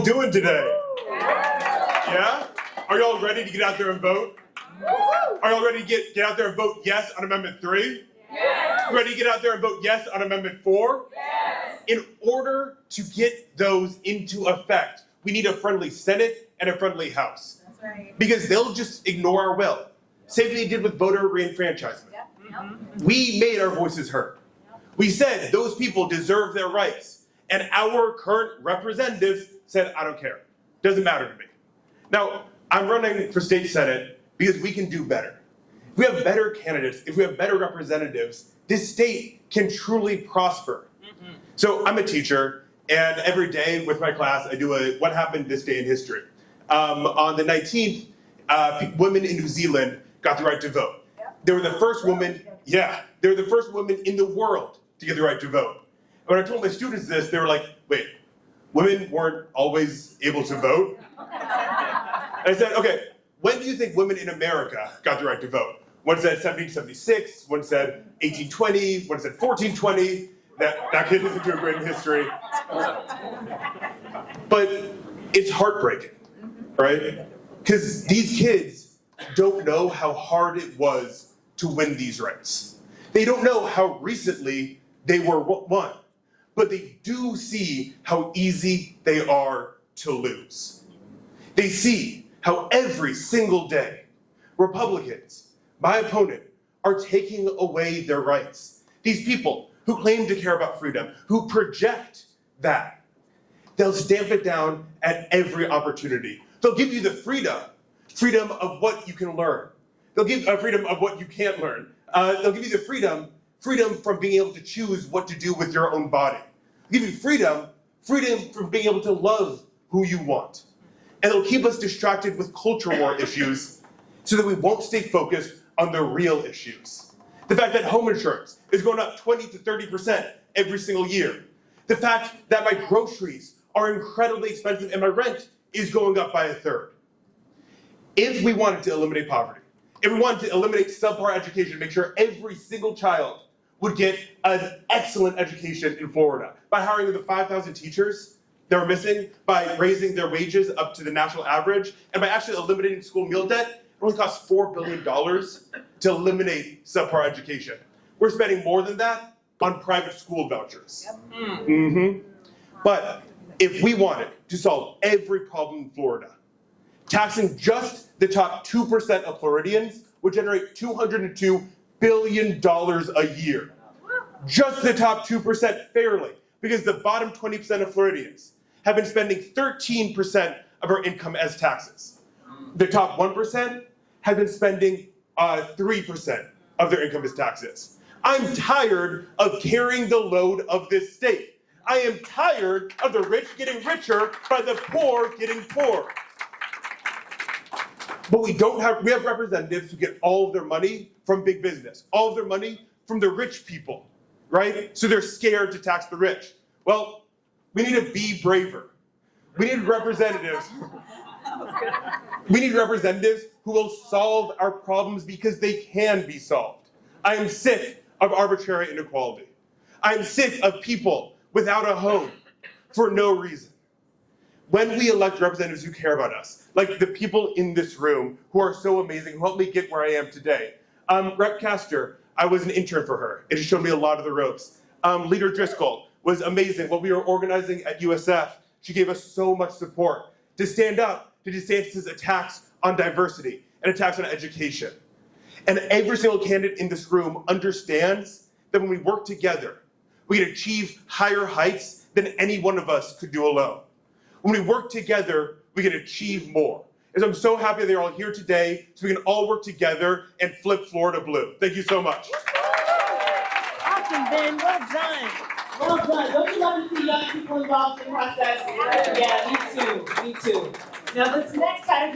doing today? Yeah? Are y'all ready to get out there and vote? Are y'all ready to get out there and vote yes on Amendment 3? Yes. Ready to get out there and vote yes on Amendment 4? Yes. In order to get those into effect, we need a friendly Senate and a friendly House. That's right. Because they'll just ignore our will. Same thing they did with voter reenfranchisement. Yep. We made our voices heard. We said those people deserve their rights. And our current representatives said, I don't care. Doesn't matter to me. Now, I'm running for state senate because we can do better. If we have better candidates, if we have better representatives, this state can truly prosper. So I'm a teacher, and every day with my class, I do a what happened this day in history. On the 19th, women in New Zealand got the right to vote. They were the first woman, they were the first women in the world to get the right to vote. And when I told my students this, they were like, wait, women weren't always able to vote? And I said, okay, when do you think women in America got the right to vote? One said 1776, one said 1820, one said 1420. That kid isn't too great in history. But it's heartbreaking, right? Because these kids don't know how hard it was to win these rights. They don't know how recently they were won, but they do see how easy they are to lose. They see how every single day, Republicans, my opponent, are taking away their rights. These people who claim to care about freedom, who project that, they'll stamp it down at every opportunity. They'll give you the freedom of what you can learn. They'll give freedom of what you can't learn. They'll give you the freedom from being able to choose what to do with your own body. They'll give you freedom from being able to love who you want. And it'll keep us distracted with culture war issues so that we won't stay focused on the real issues. The fact that home insurance is going up 20 to 30% every single year. The fact that my groceries are incredibly expensive and my rent is going up by 1/3. If we wanted to eliminate poverty, if we wanted to eliminate subpar education, make sure every single child would get an excellent education in Florida by hiring the 5,000 teachers that were missing, by raising their wages up to the national average, and by actually eliminating school meal debt, it only costs $4 billion to eliminate subpar education. We're spending more than that on private school vouchers. But if we wanted to solve every problem in Florida, taxing just the top 2% of Floridians would generate $202 billion a year. Just the top 2% fairly, because the bottom 20% of Floridians have been spending 13% of our income as taxes. The top 1% have been spending 3% of their income as taxes. I'm tired of carrying the load of this state. I am tired of the rich getting richer by the poor getting poorer. But we have representatives who get all of their money from big business, all of their money from the rich people, right? So they're scared to tax the rich. Well, we need to be braver. We need representatives. We need representatives who will solve our problems because they can be solved. I am sick of arbitrary inequality. I am sick of people without a home for no reason. When we elect representatives who care about us, like the people in this room who are so amazing, who helped me get where I am today. Rep. Castor, I was an intern for her, and she showed me a lot of the ropes. Leader Driskell was amazing. When we were organizing at USF, she gave us so much support to stand up to DeSantis' attacks on diversity and attacks on education. And every single candidate in this room understands that when we work together, we can achieve higher heights than any one of us could do alone. When we work together, we can achieve more. And so I'm so happy they're all here today so we can all work together and flip Florida blue. Thank you so much. Awesome, Ben. Well done. Well done. Don't you love to see young people involved in the process? Yeah, me too. Me too. Now, this next category.